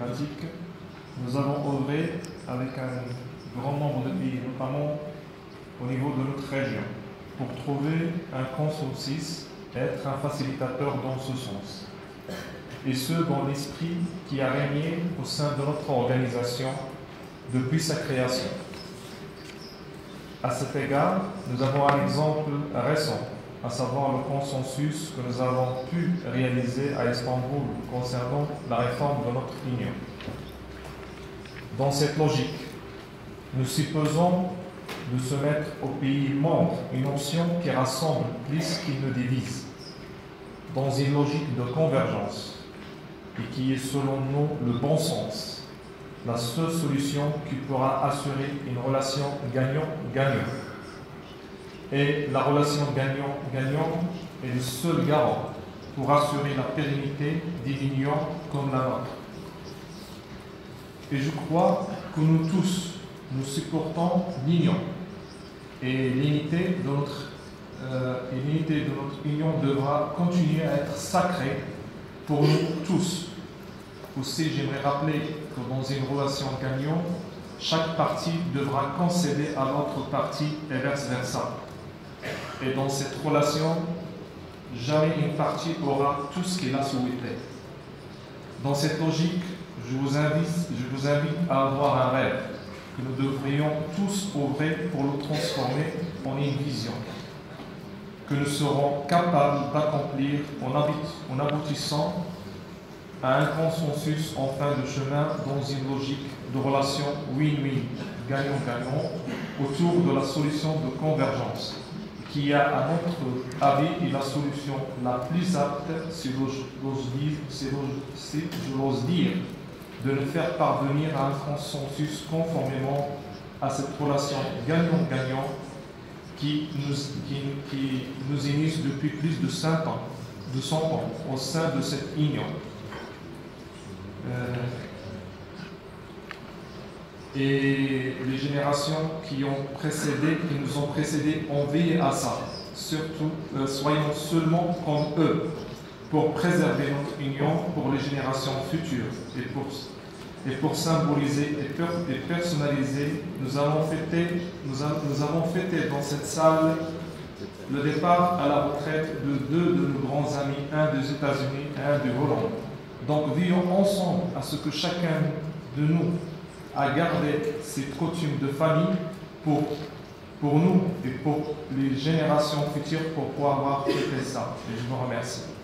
thématique, nous avons œuvré avec un grand nombre de pays, notamment au niveau de notre région, pour trouver un consensus et être un facilitateur dans ce sens. Et ce, dans l'esprit qui a régné au sein de notre organisation depuis sa création. À cet égard, nous avons un exemple récent, à savoir le consensus que nous avons pu réaliser à Istanbul concernant la réforme de notre union. Dans cette logique, nous supposons de se mettre aux pays membres une notion qui rassemble plus qu'il ne divise, dans une logique de convergence, et qui est selon nous le bon sens, la seule solution qui pourra assurer une relation gagnant-gagnant. Et la relation gagnant-gagnant est le seul garant pour assurer la pérennité d'une union comme la nôtre. Et je crois que nous tous, nous supportons l'union. Et l'unité de notre union devra continuer à être sacrée pour nous tous. Aussi, j'aimerais rappeler que dans une relation gagnante, chaque partie devra concéder à l'autre partie et vice-versa. Et dans cette relation, jamais une partie aura tout ce qu'elle a souhaité. Dans cette logique, je vous invite à avoir un rêve que nous devrions tous œuvrer pour le transformer en une vision que nous serons capables d'accomplir en aboutissant à un consensus en fin de chemin dans une logique de relation win-win, gagnant-gagnant, autour de la solution de convergence, qui a, à notre avis, est la solution la plus apte, si je l'ose dire, de nous faire parvenir à un consensus conformément à cette relation gagnant-gagnant qui nous unisse depuis plus de 100 ans au sein de cette union. Et les générations qui nous ont précédés ont veillé à ça. Surtout, soyons seulement comme eux pour préserver notre union pour les générations futures. Et pour symboliser et personnaliser, nous avons fêté dans cette salle le départ à la retraite de deux de nos grands amis, un des États-Unis et un de Hollande. Donc, veillons ensemble à ce que chacun de nous a gardé ses coutumes de famille pour nous et pour les générations futures pour pouvoir fêter ça. Et je vous remercie.